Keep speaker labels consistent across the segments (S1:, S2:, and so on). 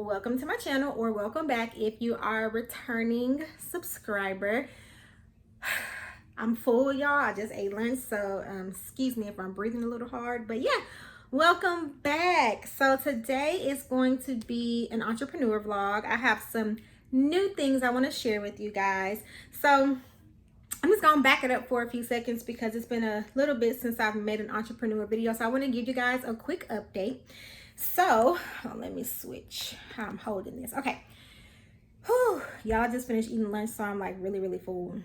S1: welcome to my channel, or welcome back if you are a returning subscriber. I'm full, y'all. I just ate lunch, so excuse me if I'm breathing a little hard, but yeah, welcome back. So today is going to be an entrepreneur vlog. I have some new things I want to share with you guys. So I'm just gonna back it up for a few seconds because it's been a little bit since I've made an entrepreneur video. So I want to give you guys a quick update. So let me switch how I'm holding this. Okay. Whew, y'all, just finished eating lunch, so I'm like really full.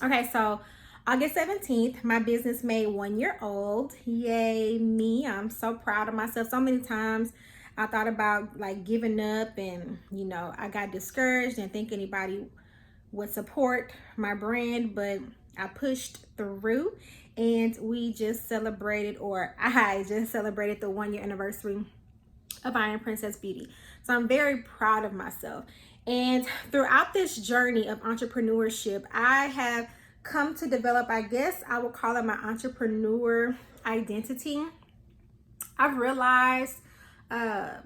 S1: Okay, so August 17th, my business made 1 year old. Yay me. I'm so proud of myself. So many times I thought about like giving up, and I got discouraged and think anybody would support my brand, but I pushed through, and we just celebrated, or I just celebrated the 1 year anniversary of iAmPrincess Beauty. So I'm very proud of myself. And throughout this journey of entrepreneurship, I have come to develop, I guess I would call it my entrepreneur identity. I've realized the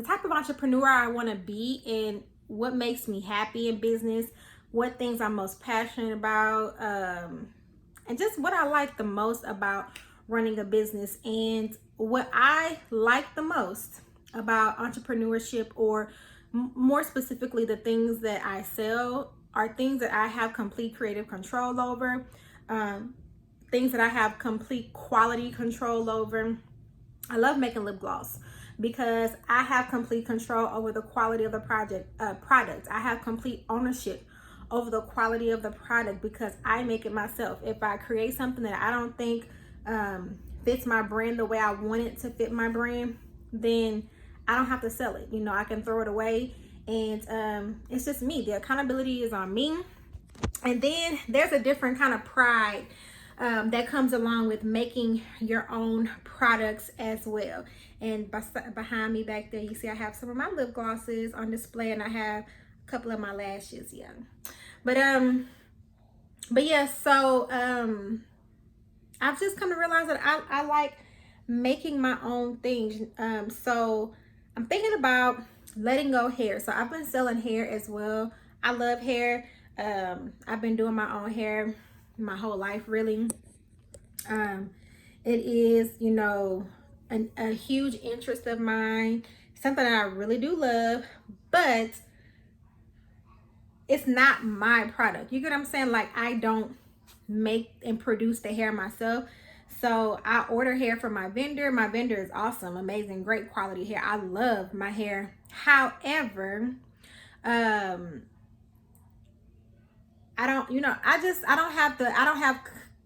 S1: type of entrepreneur I want to be and what makes me happy in business, what things I'm most passionate about, and just what I like the most about running a business. And what I like the most about entrepreneurship, or more specifically the things that I sell, are things that I have complete creative control over, things that I have complete quality control over. I love making lip gloss because I have complete control over the quality of the product. I have complete ownership over the quality of the product because I make it myself. If I create something that I don't think fits my brand the way I want it to fit my brand, then I don't have to sell it. I can throw it away, and it's just me. The accountability is on me. And then there's a different kind of pride that comes along with making your own products as well. And behind me back there, you see I have some of my lip glosses on display, and I have a couple of my lashes. Yeah, but yeah. So I've just come to realize that I like making my own things. So I'm thinking about letting go hair. So I've been selling hair as well. I love hair. I've been doing my own hair my whole life, really. It is, a huge interest of mine, something that I really do love, but it's not my product. You get what I'm saying? Like, I don't make and produce the hair myself. So I order hair from my vendor. My vendor is awesome, amazing, great quality hair. I love my hair. However, I don't have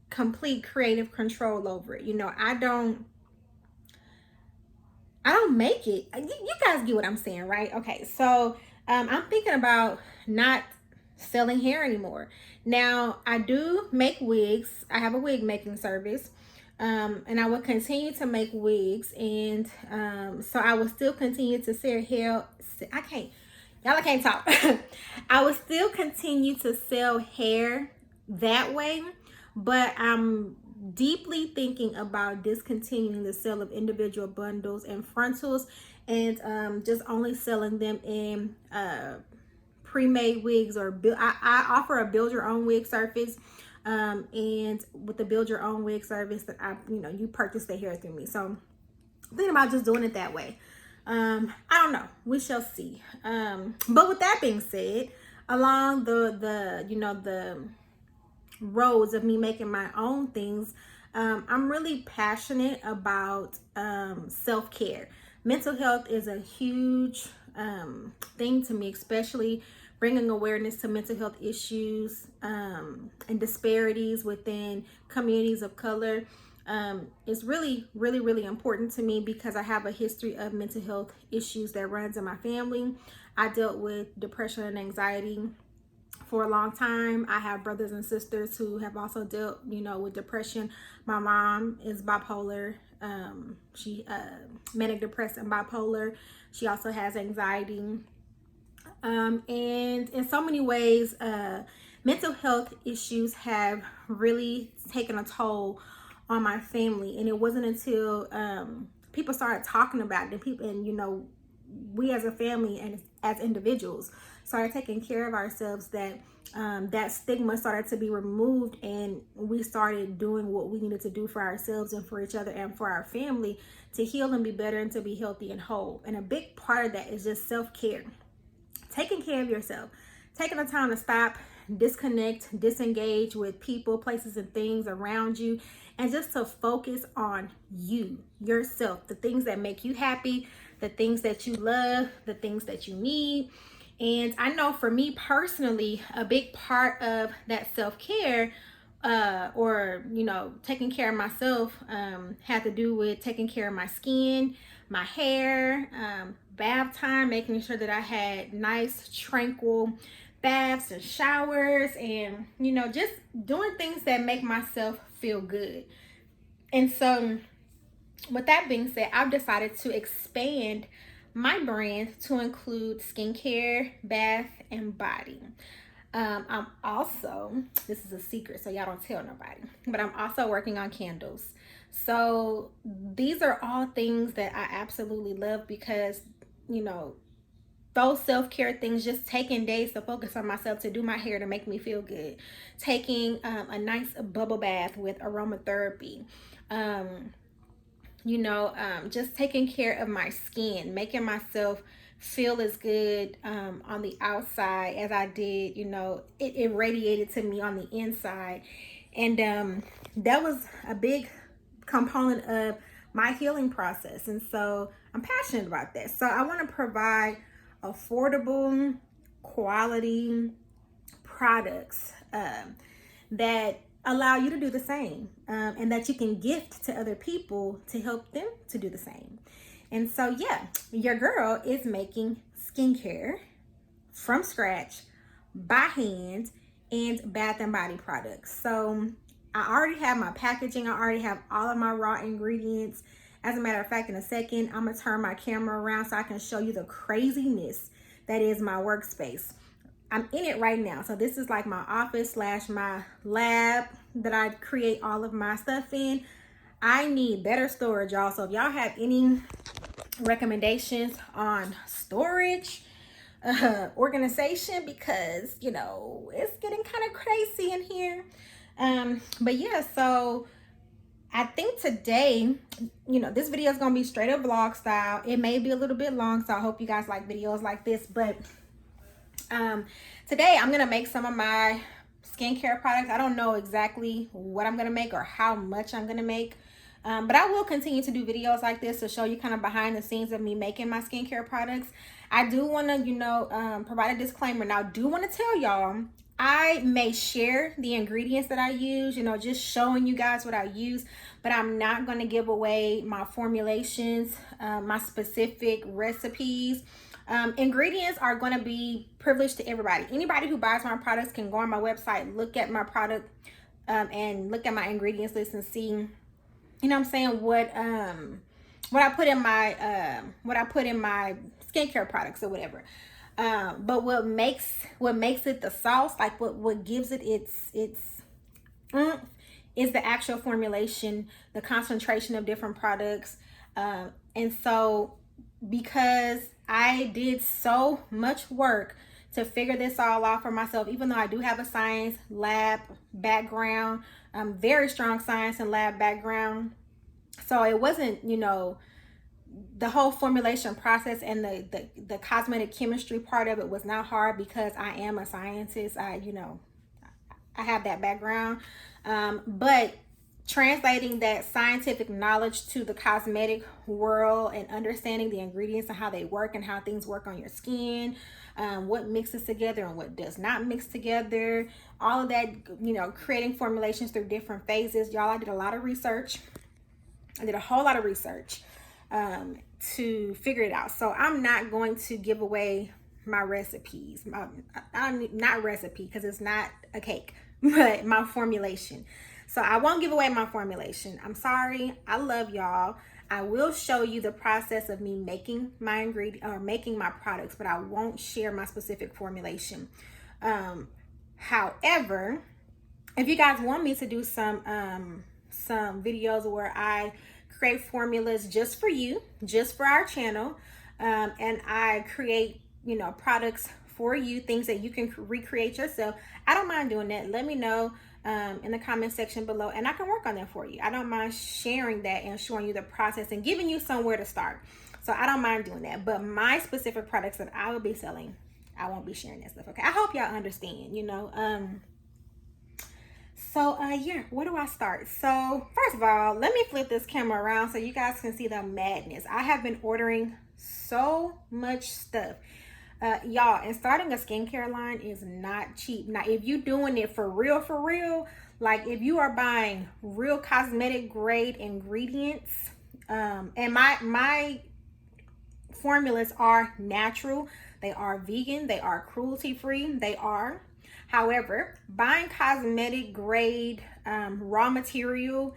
S1: complete creative control over it. I don't make it. You guys get what I'm saying, right? Okay, so I'm thinking about not selling hair anymore. Now, I do make wigs. I have a wig making service, and I will continue to make wigs, and so I will still continue to sell hair. I can't talk. I will still continue to sell hair that way, but I'm deeply thinking about discontinuing the sale of individual bundles and frontals, and just only selling them in pre-made wigs, or I offer a build your own wig service, and with the build your own wig service, that you purchase the hair through me. So I'm thinking about just doing it that way. I don't know, we shall see. But with that being said, along the roads of me making my own things, I'm really passionate about self-care. Mental health is a huge thing to me, especially bringing awareness to mental health issues and disparities within communities of color. Is really important to me because I have a history of mental health issues that runs in my family. I dealt with depression and anxiety for a long time. I have brothers and sisters who have also dealt, with depression. My mom is bipolar. She manic depressed and bipolar. She also has anxiety. And in so many ways, mental health issues have really taken a toll on my family. And it wasn't until people started talking about it, and we as a family and as individuals started taking care of ourselves, that that stigma started to be removed, and we started doing what we needed to do for ourselves and for each other and for our family to heal and be better and to be healthy and whole. And a big part of that is just self-care, taking care of yourself, taking the time to stop, disconnect, disengage with people, places, and things around you, and just to focus on you, yourself, the things that make you happy, the things that you love, the things that you need. And I know for me personally, a big part of that self-care or, you know, taking care of myself had to do with taking care of my skin, my hair, bath time, making sure that I had nice, tranquil baths and showers, and, you know, just doing things that make myself feel good. And so with that being said, I've decided to expand my brand to include skincare, bath, and body. I'm also, this is a secret, so y'all don't tell nobody, but I'm also working on candles. So these are all things that I absolutely love because, you know, those self-care things, just taking days to focus on myself, to do my hair to make me feel good, taking a nice bubble bath with aromatherapy, you know, just taking care of my skin, making myself feel as good on the outside as I did, you know, it radiated to me on the inside. And that was a big component of my healing process. And so I'm passionate about that. So I want to provide affordable, quality products that allow you to do the same, and that you can gift to other people to help them to do the same. And so, yeah, your girl is making skincare from scratch, by hand, and bath and body products. So I already have my packaging. I already have all of my raw ingredients. As a matter of fact, in a second, I'm gonna turn my camera around so I can show you the craziness that is my workspace. I'm in it right now. So this is like my office / my lab that I create all of my stuff in. I need better storage, y'all. So if y'all have any recommendations on storage, organization, because, you know, it's getting kind of crazy in here. But yeah, so I think today, you know, this video is going to be straight up vlog style. It may be a little bit long, so I hope you guys like videos like this. But today I'm going to make some of my skincare products. I don't know exactly what I'm going to make or how much I'm going to make. But I will continue to do videos like this to show you kind of behind the scenes of me making my skincare products. I do want to, you know, provide a disclaimer. Now, I do want to tell y'all, I may share the ingredients that I use, you know, just showing you guys what I use, but I'm not going to give away my formulations, my specific recipes. Ingredients are going to be privileged to everybody. Anybody who buys my products can go on my website, look at my product, and look at my ingredients list and see, you know what I'm saying, what I put in my skincare products or whatever. But what makes it the sauce, like what gives it its is the actual formulation, the concentration of different products. And so because I did so much work to figure this all out for myself, even though I do have a science lab background, very strong science and lab background. So it wasn't, you know, the whole formulation process and the cosmetic chemistry part of it was not hard because I am a scientist. I have that background. But translating that scientific knowledge to the cosmetic world and understanding the ingredients and how they work and how things work on your skin, what mixes together and what does not mix together, all of that, you know, creating formulations through different phases. Y'all, I did a lot of research. I did a whole lot of research to figure it out. So I'm not going to give away my recipes. Not recipe, because it's not a cake, but my formulation. So I won't give away my formulation. I'm sorry. I love y'all. I will show you the process of me making my ingredient or making my products, but I won't share my specific formulation. However, if you guys want me to do some videos where I create formulas just for you, just for our channel, and I create, you know, products for you, things that you can recreate yourself. I don't mind doing that. Let me know in the comment section below, and I can work on that for you. I don't mind sharing that and showing you the process and giving you somewhere to start. So I don't mind doing that. But my specific products that I will be selling, I won't be sharing that stuff. Okay, I hope y'all understand, you know. Yeah, where do I start? So first of all, let me flip this camera around so you guys can see the madness. I have been ordering so much stuff. Y'all, and starting a skincare line is not cheap. Now, if you're doing it for real, like if you are buying real cosmetic grade ingredients, and my formulas are natural, they are vegan, they are cruelty free, they are. However, buying cosmetic grade raw material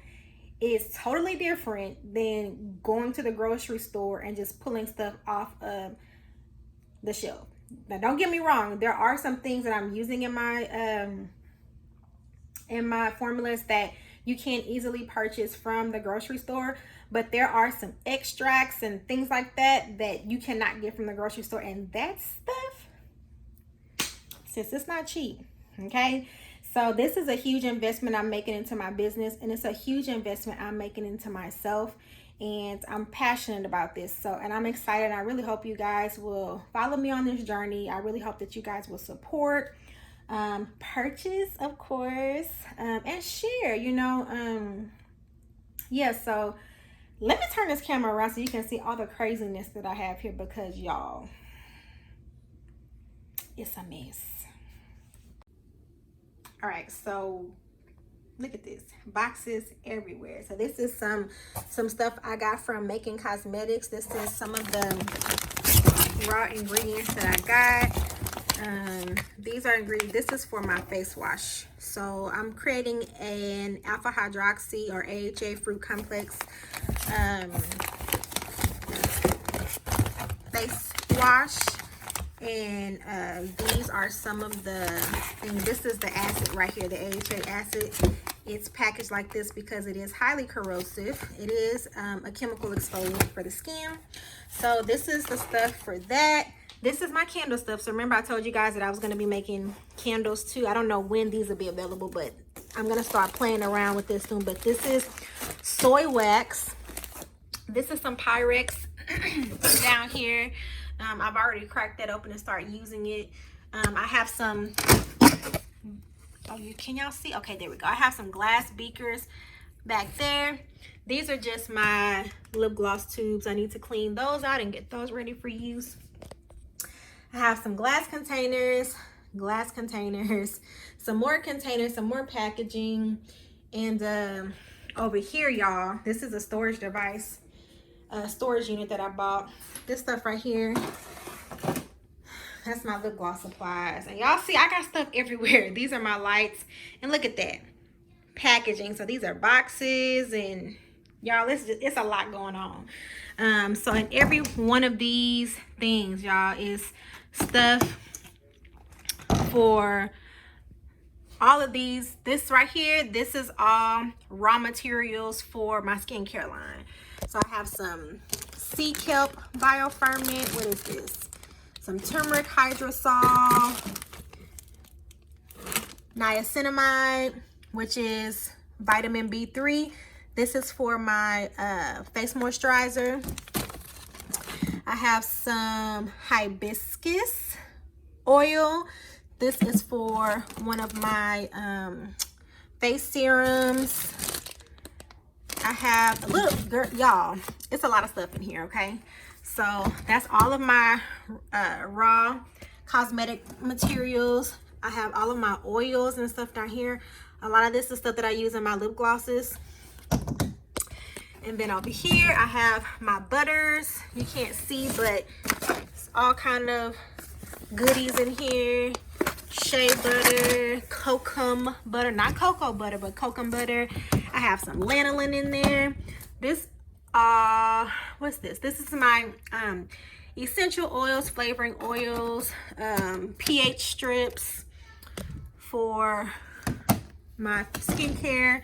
S1: is totally different than going to the grocery store and just pulling stuff off of the shelf. Now, don't get me wrong, there are some things that I'm using in my formulas that you can't easily purchase from the grocery store, but there are some extracts and things like that that you cannot get from the grocery store, and that stuff, since it's not cheap, okay? So this is a huge investment I'm making into my business, and it's a huge investment I'm making into myself, and I'm passionate about this. So, and I'm excited. I really hope you guys will follow me on this journey. I really hope that you guys will support, purchase, of course, and share, you know. Yeah, so let me turn this camera around so you can see all the craziness that I have here, because y'all, it's a mess. All right, so look at this, boxes everywhere. So this is some stuff I got from Making Cosmetics. This is some of the raw ingredients that I got. These are ingredients. This is for my face wash. So I'm creating an alpha hydroxy or AHA fruit complex face wash. And these are some of the, and this is the acid right here, the AHA acid. It's packaged like this because it is highly corrosive. It is a chemical exfoliant for the skin. So this is the stuff for that. This is my candle stuff. So remember I told you guys that I was going to be making candles too. I don't know when these will be available, but I'm going to start playing around with this soon. But this is soy wax. This is some Pyrex down here. I've already cracked that open and start using it. I have some, can y'all see? Okay, there we go. I have some glass beakers back there. These are just my lip gloss tubes. I need to clean those out and get those ready for use. I have some glass containers, some more containers, some more packaging. And over here, y'all, this is a storage device, a storage unit that I bought. This stuff right here, that's my lip gloss supplies. And y'all see I got stuff everywhere. These are my lights, and look at that packaging. So these are boxes, and y'all, it's a lot going on. So in every one of these things, y'all, is stuff for all of these. This right here, this is all raw materials for my skincare line. So I have some sea kelp bioferment. What is this? Some turmeric hydrosol, niacinamide, which is vitamin B3. This is for my face moisturizer. I have some hibiscus oil. This is for one of my face serums. I have, look, girl, y'all, it's a lot of stuff in here, okay? So that's all of my raw cosmetic materials. I have all of my oils and stuff down here. A lot of this is stuff that I use in my lip glosses. And then over here, I have my butters. You can't see, but it's all kind of goodies in here. Shea butter, kokum butter, not cocoa butter, but kokum butter. I have some lanolin in there. This, what's this? This is my essential oils, flavoring oils, pH strips for my skincare,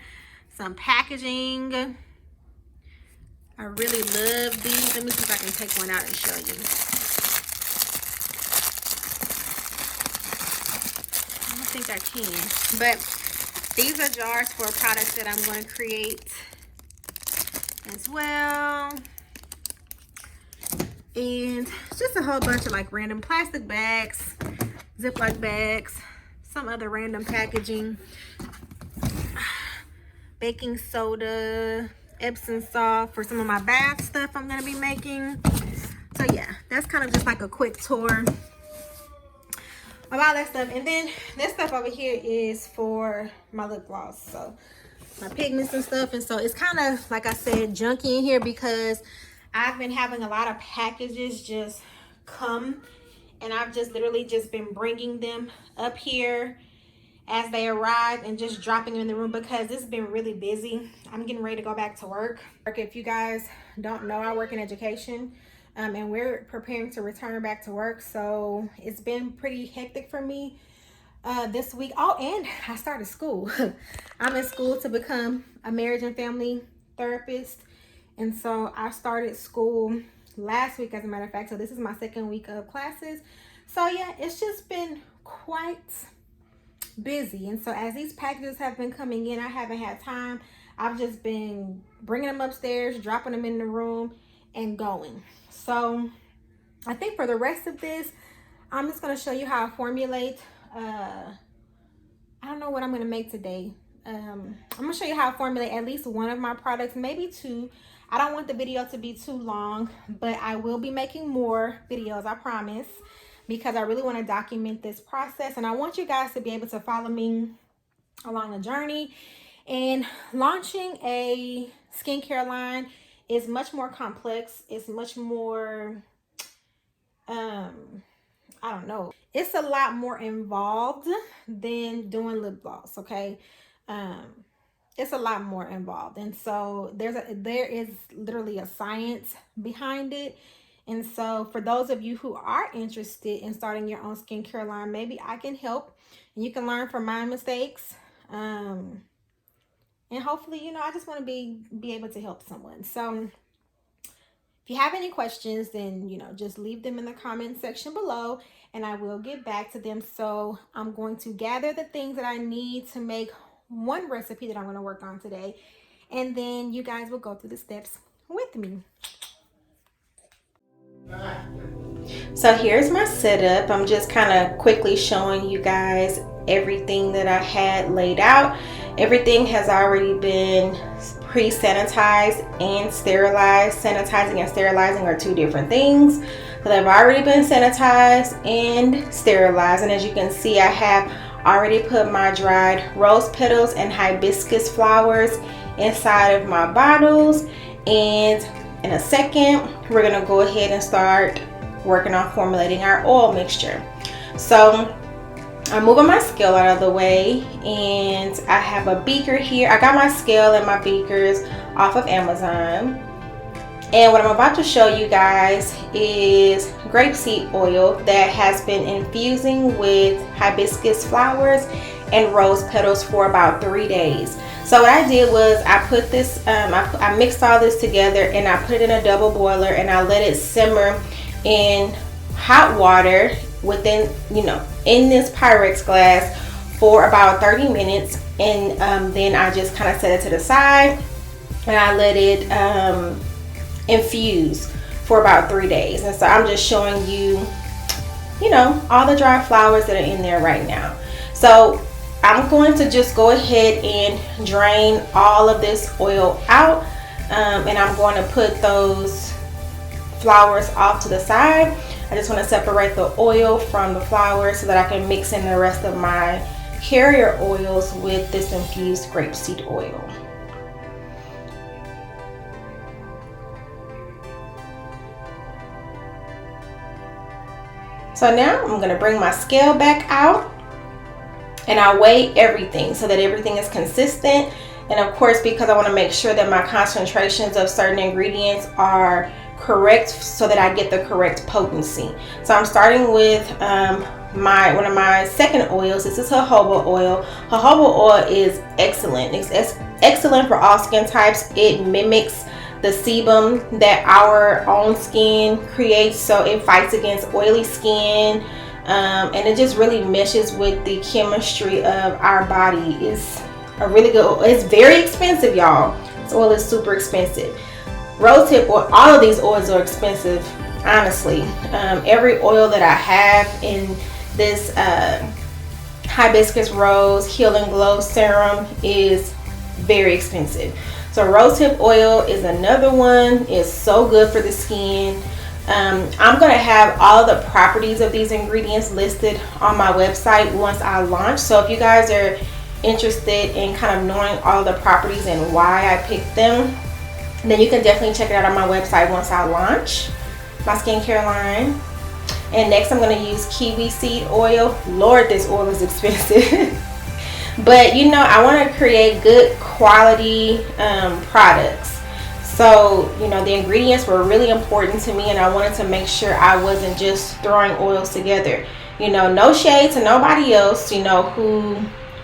S1: some packaging. I really love these. Let me see if I can take one out and show you. I don't think I can, but these are jars for products that I'm going to create as well. And just a whole bunch of like random plastic bags, Ziploc bags, some other random packaging, baking soda, Epsom salt for some of my bath stuff I'm going to be making. So yeah, that's kind of just like a quick tour of all that stuff. And then this stuff over here is for my lip gloss, so my pigments and stuff. And so it's kind of, like I said, junky in here because I've been having a lot of packages just come, and I've just literally just been bringing them up here as they arrive and just dropping them in the room because it's been really busy. I'm getting ready to go back to work. If you guys don't know, I work in education, and we're preparing to return back to work. So it's been pretty hectic for me this week. Oh, and I started school. I'm in school to become a marriage and family therapist. And so I started school last week, as a matter of fact. So this is my second week of classes. So yeah, it's just been quite busy. And so as these packages have been coming in, I haven't had time. I've just been bringing them upstairs, dropping them in the room, and going. So I think for the rest of this, I'm just going to show you how I formulate. I don't know what I'm going to make today. I'm going to show you how I formulate at least one of my products, maybe two. I don't want the video to be too long, but I will be making more videos, I promise, because I really want to document this process. And I want you guys to be able to follow me along the journey. And launching a skincare line is much more complex. It's much more, I don't know. It's a lot more involved than doing lip gloss, okay? It's a lot more involved. And so there is literally a science behind it. And so for those of you who are interested in starting your own skincare line, maybe I can help and you can learn from my mistakes. And hopefully, you know, I just want to be able to help someone. So if you have any questions, then, you know, just leave them in the comment section below and I will get back to them. So I'm going to gather the things that I need to make one recipe that I'm going to work on today. And then you guys will go through the steps with me. So here's my setup. I'm just kind of quickly showing you guys everything that I had laid out. Everything has already been pre-sanitized and sterilized. Sanitizing and sterilizing are two different things. So they've already been sanitized and sterilized. And as you can see, I have already put my dried rose petals and hibiscus flowers inside of my bottles. And in a second, we're gonna go ahead and start working on formulating our oil mixture. So I'm moving my scale out of the way, and I have a beaker here. I got my scale and my beakers off of Amazon. And what I'm about to show you guys is grapeseed oil that has been infusing with hibiscus flowers and rose petals for about 3 days. So what I did was I put this, I mixed all this together and I put it in a double boiler and I let it simmer in hot water within, you know, in this Pyrex glass for about 30 minutes. And then I just kind of set it to the side and I let it infuse for about 3 days. And so I'm just showing you, you know, all the dry flowers that are in there right now. So I'm going to just go ahead and drain all of this oil out, and I'm going to put those flowers off to the side. I just want to separate the oil from the flowers so that I can mix in the rest of my carrier oils with this infused grapeseed oil. So now I'm going to bring my scale back out and I weigh everything so that everything is consistent. And of course, because I want to make sure that my concentrations of certain ingredients are correct so that I get the correct potency. So I'm starting with one of my second oils. This is jojoba oil. Jojoba oil is excellent. It's excellent for all skin types. It mimics the sebum that our own skin creates, so it fights against oily skin, and it just really meshes with the chemistry of our body. It's a really good, it's very expensive, y'all. This oil is super expensive. Rosehip oil, all of these oils are expensive, honestly. Every oil that I have in this hibiscus rose healing glow serum is very expensive. So rosehip oil is another one. It's so good for the skin. I'm going to have all the properties of these ingredients listed on my website once I launch. So if you guys are interested in kind of knowing all the properties and why I picked them, then you can definitely check it out on my website once I launch my skincare line. And next I'm going to use kiwi seed oil. Lord, this oil is expensive. But you know, I want to create good quality products. So, you know, the ingredients were really important to me, and I wanted to make sure I wasn't just throwing oils together. You know, no shade to nobody else, you know, who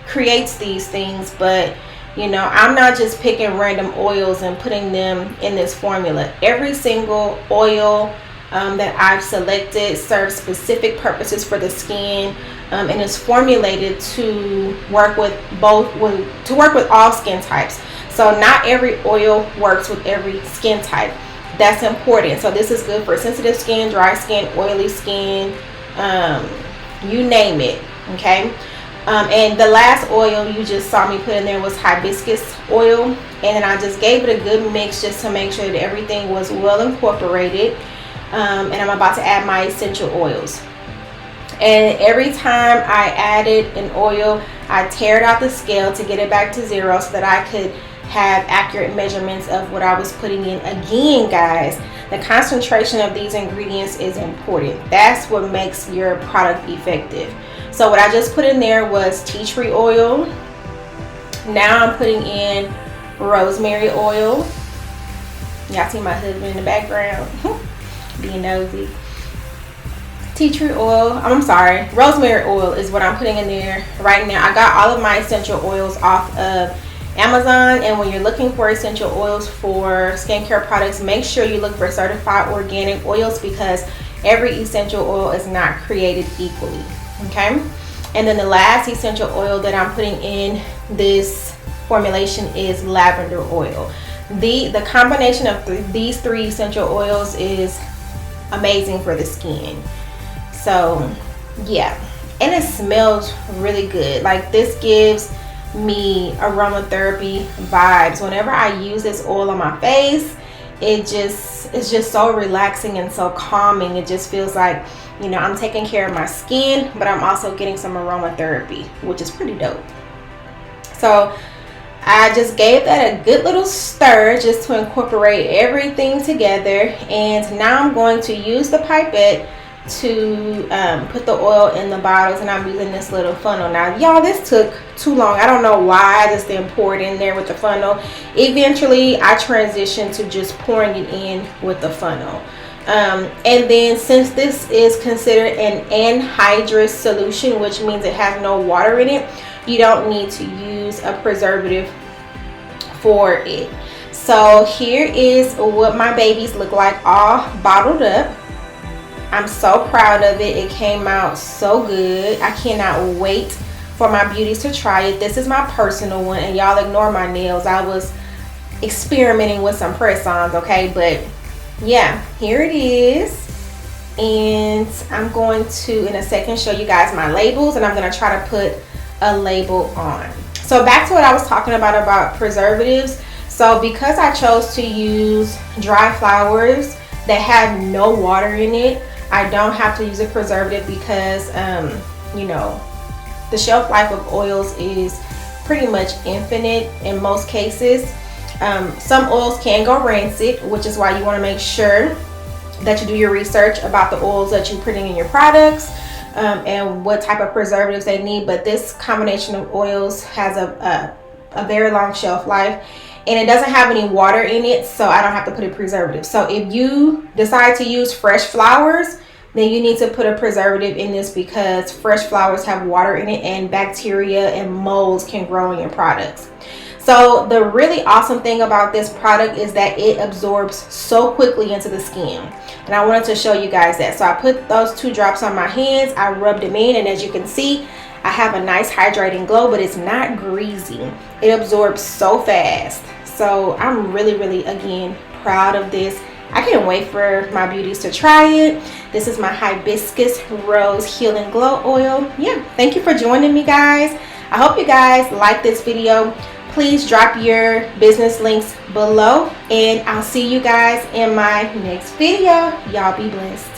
S1: creates these things, but you know, I'm not just picking random oils and putting them in this formula. Every single oil that I've selected serves specific purposes for the skin, and is formulated to work with all skin types. So not every oil works with every skin type. That's important. So this is good for sensitive skin, dry skin, oily skin, you name it. Okay. And the last oil you just saw me put in there was hibiscus oil, and then I just gave it a good mix just to make sure that everything was well incorporated. And I'm about to add my essential oils. And every time I added an oil, I teared out the scale to get it back to 0 so that I could have accurate measurements of what I was putting in. Again, guys, the concentration of these ingredients is important. That's what makes your product effective. So what I just put in there was tea tree oil. Now I'm putting in rosemary oil. Y'all see my husband in the background being nosy. Tea tree oil, I'm sorry, rosemary oil is what I'm putting in there right now. I got all of my essential oils off of Amazon, and when you're looking for essential oils for skincare products, make sure you look for certified organic oils, because every essential oil is not created equally. Okay, and then the last essential oil that I'm putting in this formulation is lavender oil. The combination of these 3 essential oils is amazing for the skin. So yeah, and it smells really good. Like, this gives me aromatherapy vibes. Whenever I use this oil on my face, it's just so relaxing and so calming. It just feels like, you know, I'm taking care of my skin, but I'm also getting some aromatherapy, which is pretty dope. So I just gave that a good little stir just to incorporate everything together, and now I'm going to use the pipette to put the oil in the bottles, and I'm using this little funnel. Now y'all, this took too long. I don't know why I just didn't pour it in there with the funnel. Eventually I transitioned to just pouring it in with the funnel. And then, since this is considered an anhydrous solution, which means it has no water in it, you don't need to use a preservative for it. So here is what my babies look like, all bottled up. I'm so proud of it. It came out so good. I cannot wait for my beauties to try it. This is my personal one, and y'all ignore my nails. I was experimenting with some press-ons, okay? But yeah, here it is. And I'm going to, in a second, show you guys my labels, and I'm going to try to put a label on. So back to what I was talking about preservatives. So because I chose to use dry flowers that have no water in it, I don't have to use a preservative, because you know, the shelf life of oils is pretty much infinite in most cases. Some oils can go rancid, which is why you want to make sure that you do your research about the oils that you're putting in your products, and what type of preservatives they need. But this combination of oils has a very long shelf life, and it doesn't have any water in it, so I don't have to put a preservative. So if you decide to use fresh flowers, then you need to put a preservative in this, because fresh flowers have water in it, and bacteria and molds can grow in your products. So the really awesome thing about this product is that it absorbs so quickly into the skin. And I wanted to show you guys that. So I put those 2 drops on my hands, I rubbed them in, and as you can see, I have a nice hydrating glow, but it's not greasy. It absorbs so fast. So I'm really, again, proud of this. I can't wait for my beauties to try it. This is my Hibiscus Rose Healing Glow Oil. Yeah, thank you for joining me, guys. I hope you guys like this video. Please drop your business links below, and I'll see you guys in my next video. Y'all be blessed.